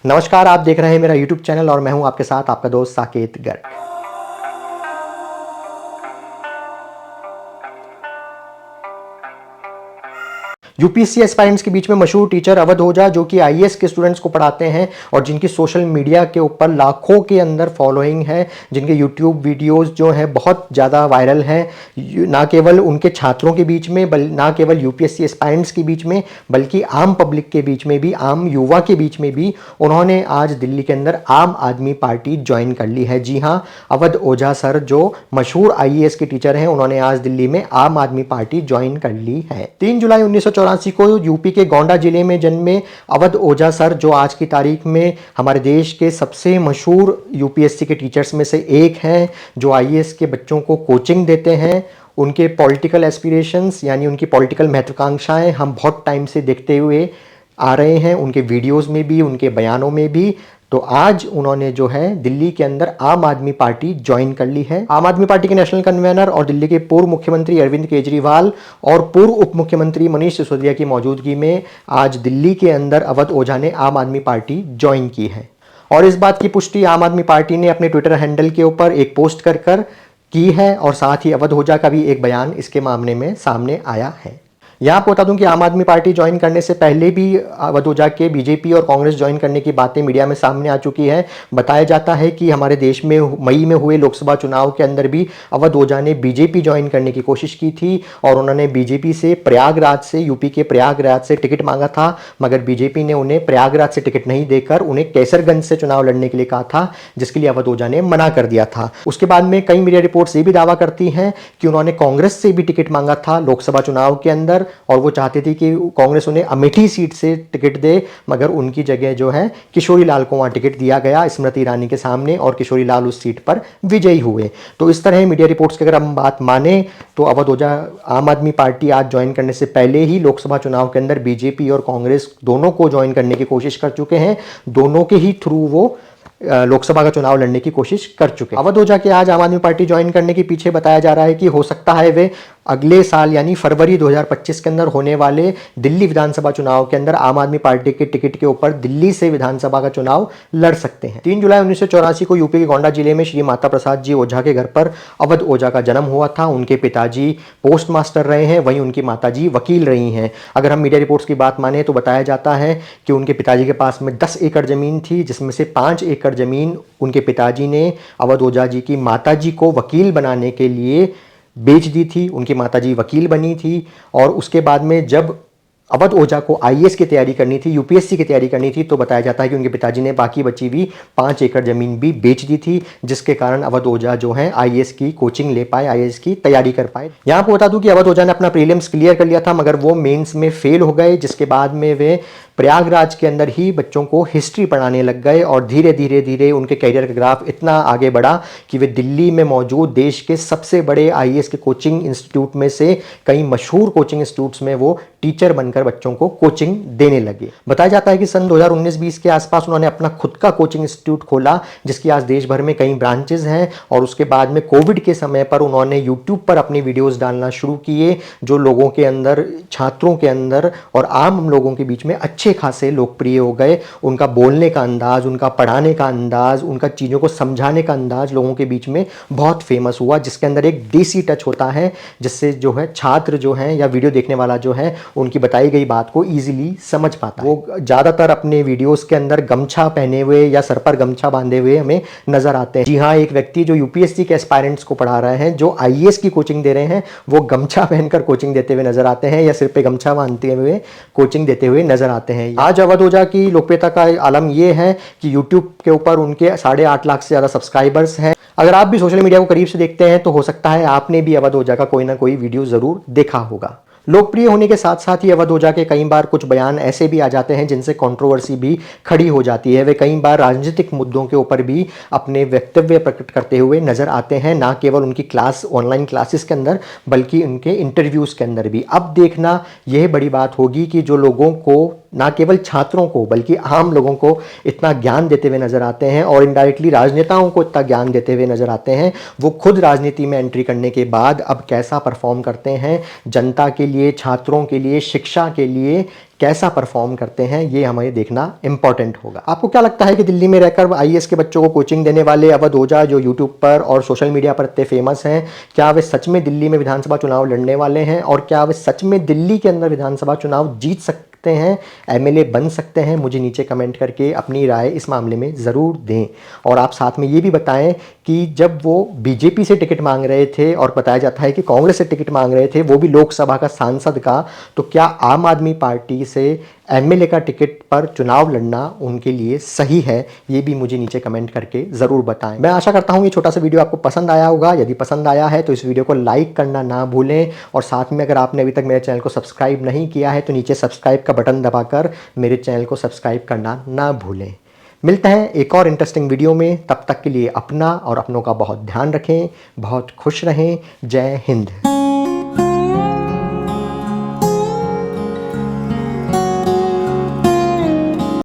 नमस्कार, आप देख रहे हैं मेरा YouTube चैनल और मैं हूं आपके साथ आपका दोस्त साकेत गर्ग। यूपीएससी एस्पायरेंट्स के बीच में मशहूर टीचर अवध ओझा जो कि आईएएस के स्टूडेंट्स को पढ़ाते हैं और जिनकी सोशल मीडिया के ऊपर लाखों के अंदर फॉलोइंग है, जिनके यूट्यूब वीडियोस जो हैं बहुत ज़्यादा वायरल हैं, ना केवल उनके छात्रों के बीच में ना केवल यूपीएससी एस्पायरेंट्स के बीच में बल्कि आम पब्लिक के बीच में भी, आम युवा के बीच में भी उन्होंने आज दिल्ली के अंदर आम आदमी पार्टी ज्वाइन कर ली है। जी हाँ, अवध ओझा सर जो मशहूर आईएएस के टीचर हैं उन्होंने आज दिल्ली में आम आदमी पार्टी ज्वाइन कर ली है। 3 जुलाई 1984 को यूपी के गोंडा जिले में जन्मे अवध ओझा सर जो आज की तारीख में हमारे देश के सबसे मशहूर यूपीएससी के टीचर्स में से एक हैं, जो आईएएस के बच्चों को कोचिंग देते हैं। उनके पॉलिटिकल एस्पिरेशंस यानी उनकी पॉलिटिकल महत्वाकांक्षाएं हम बहुत टाइम से देखते हुए आ रहे हैं, उनके वीडियोस में भी, उनके बयानों में भी। तो आज उन्होंने जो है दिल्ली के अंदर आम आदमी पार्टी ज्वाइन कर ली है। आम आदमी पार्टी के नेशनल कन्वेनर और दिल्ली के पूर्व मुख्यमंत्री अरविंद केजरीवाल और पूर्व उप मुख्यमंत्री मनीष सिसोदिया की मौजूदगी में आज दिल्ली के अंदर अवध ओझा ने आम आदमी पार्टी ज्वाइन की है। और इस बात की पुष्टि आम आदमी पार्टी ने अपने ट्विटर हैंडल के ऊपर एक पोस्ट कर की है और साथ ही अवध ओझा का भी एक बयान इसके मामले में सामने आया है। यहाँ पर बता दूं कि आम आदमी पार्टी ज्वाइन करने से पहले भी अवध ओझा के बीजेपी और कांग्रेस ज्वाइन करने की बातें मीडिया में सामने आ चुकी है। बताया जाता है कि हमारे देश में मई में हुए लोकसभा चुनाव के अंदर भी अवध ओझा ने बीजेपी ज्वाइन करने की कोशिश की थी और उन्होंने बीजेपी से प्रयागराज से, यूपी के प्रयागराज से टिकट मांगा था, मगर बीजेपी ने उन्हें प्रयागराज से टिकट नहीं देकर उन्हें कैसरगंज से चुनाव लड़ने के लिए कहा था, जिसके लिए अवध ओझा ने मना कर दिया था। उसके बाद में कई मीडिया रिपोर्ट्स ये भी दावा करती हैं कि उन्होंने कांग्रेस से भी टिकट मांगा था लोकसभा चुनाव के अंदर और वो चाहती थी कि कांग्रेस उन्हें अमेठी सीट से टिकट दे, मगर उनकी जगह जो है किशोरी लाल को वहां टिकट दिया गया स्मृति ईरानी के सामने और किशोरी लाल उस सीट पर विजयी हुए। तो इस तरह मीडिया रिपोर्ट्स की अगर हम बात माने तो अवध ओझा आम आदमी पार्टी आज ज्वाइन करने से पहले ही लोकसभा चुनाव के अंदर बीजेपी और कांग्रेस दोनों को ज्वाइन करने की कोशिश कर चुके हैं। दोनों के ही थ्रू वो लोकसभा का चुनाव लड़ने की कोशिश कर चुके हैं। अवध ओझा के आज आम आदमी पार्टी ज्वाइन करने के पीछे बताया जा रहा है कि हो सकता है वे अगले साल यानी फरवरी 2025 के अंदर होने वाले दिल्ली विधानसभा चुनाव के अंदर आम आदमी पार्टी के टिकट के ऊपर दिल्ली से विधानसभा का चुनाव लड़ सकते हैं। 3 जुलाई 1984 को यूपी के गोंडा जिले में श्री माता प्रसाद जी ओझा के घर पर अवध ओझा का जन्म हुआ था। उनके पिताजी पोस्ट मास्टर रहे हैं, वहीं उनकी माताजी वकील रही हैं। अगर हम मीडिया रिपोर्ट्स की बात माने तो बताया जाता है कि उनके पिताजी के पास में 10 एकड़ जमीन थी, जिसमें से 5 एकड़ जमीन उनके पिताजी ने अवध ओझा जी की माताजी को वकील बनाने के लिए बेच दी थी। उनकी माताजी वकील बनी थी और उसके बाद में जब अवध ओझा को आईएएस की तैयारी करनी थी, यूपीएससी की तैयारी करनी थी, तो बताया जाता है कि उनके पिताजी ने बाकी बची हुई 5 एकड़ जमीन भी बेच दी थी, जिसके कारण अवध ओझा जो है आईएएस की कोचिंग ले पाए, आईएएस की तैयारी कर पाए। यहाँ पर बता दूं कि अवध ओझा ने अपना प्रीलिम्स क्लियर कर लिया था, मगर वो मेंस में फेल हो गए, जिसके बाद में वे प्रयागराज के अंदर ही बच्चों को हिस्ट्री पढ़ाने लग गए और धीरे धीरे उनके करियर का ग्राफ इतना आगे बढ़ा कि वे दिल्ली में मौजूद देश के सबसे बड़े आईएएस के कोचिंग इंस्टीट्यूट में से कई मशहूर कोचिंग इंस्टीट्यूट्स में वो टीचर बनकर बच्चों को कोचिंग देने लगे। बताया जाता है कि सन 2019-20 के आसपास उन्होंने अपना खुद का कोचिंग इंस्टीट्यूट खोला, जिसकी आज देश भर में कई ब्रांचेज हैं और उसके बाद में कोविड के समय पर उन्होंने यूट्यूब पर अपनी वीडियोस डालना शुरू किए, जो लोगों के अंदर, छात्रों के अंदर और आम लोगों के बीच में अच्छे खासे लोकप्रिय हो गए। उनका बोलने का अंदाज, उनका पढ़ाने का अंदाज, उनका चीज़ों को समझाने का अंदाज लोगों के बीच में बहुत फेमस हुआ, जिसके अंदर एक देसी टच होता है, जिससे जो है छात्र जो है या वीडियो देखने वाला जो है उनकी बताई गई बात को ईजिली समझ पाता है। वो ज़्यादातर अपने वीडियोस के अंदर गमछा पहने हुए या सर पर गमछा बांधे हुए हमें नजर आते हैं। जी हाँ, एक व्यक्ति जो यूपीएससी के एस्पायरेंट्स को पढ़ा रहे हैं, जो आईएएस की कोचिंग दे रहे हैं, वो गमछा पहनकर कोचिंग देते हुए नजर आते हैं या सिर पे गमछा बांधते हुए कोचिंग देते हुए नजर आते हैं। आज अवध ओझा की लोकप्रियता का आलम यह है कि यूट्यूब के ऊपर उनके 8.5 लाख से ज़्यादा सब्सक्राइबर्स हैं। अगर आप भी सोशल मीडिया को करीब से देखते हैं तो हो सकता है आपने भी अवध ओझा का कोई ना कोई वीडियो ज़रूर देखा होगा। लोकप्रिय होने के साथ साथ ही अवध ओझा के कई बार कुछ बयान ऐसे भी आ जाते हैं जिनसे कंट्रोवर्सी भी खड़ी हो जाती है। वे कई बार राजनीतिक मुद्दों के ऊपर भी अपने वक्तव्य प्रकट करते हुए नजर आते हैं, ना केवल उनकी ऑनलाइन क्लासेस के अंदर बल्कि उनके इंटरव्यूज़ के अंदर भी। अब देखना यह बड़ी बात होगी कि जो लोगों को, ना केवल छात्रों को बल्कि आम लोगों को इतना ज्ञान देते हुए नजर आते हैं और इनडायरेक्टली राजनेताओं को इतना ज्ञान देते हुए नजर आते हैं, वो खुद राजनीति में एंट्री करने के बाद अब कैसा परफॉर्म करते हैं, जनता के लिए लिए, छात्रों के लिए, शिक्षा के लिए कैसा परफॉर्म करते हैं, ये हमें देखना इंपॉर्टेंट होगा। आपको क्या लगता है कि दिल्ली में रहकर आईएएस के बच्चों को कोचिंग देने वाले अवध ओझा, जो यूट्यूब पर और सोशल मीडिया पर इतने फेमस हैं, क्या वे सच में दिल्ली में विधानसभा चुनाव लड़ने वाले हैं? और क्या वे सच में दिल्ली के अंदर विधानसभा चुनाव जीत सकते हैं, एमएलए बन सकते हैं? मुझे नीचे कमेंट करके अपनी राय इस मामले में ज़रूर दें। और आप साथ में ये भी बताएं कि जब वो बीजेपी से टिकट मांग रहे थे और बताया जाता है कि कांग्रेस से टिकट मांग रहे थे, वो भी लोकसभा का सांसद का, तो क्या आम आदमी पार्टी से एमएलए का टिकट पर चुनाव लड़ना उनके लिए सही है? ये भी मुझे नीचे कमेंट करके ज़रूर बताएं। मैं आशा करता हूँ ये छोटा सा वीडियो आपको पसंद आया होगा। यदि पसंद आया है तो इस वीडियो को लाइक करना ना भूलें, और साथ में अगर आपने अभी तक मेरे चैनल को सब्सक्राइब नहीं किया है तो नीचे सब्सक्राइब का बटन दबाकर मेरे चैनल को सब्सक्राइब करना ना भूलें। मिलते हैं एक और इंटरेस्टिंग वीडियो में। तब तक के लिए अपना और अपनों का बहुत ध्यान रखें, बहुत खुश रहें। जय हिंद।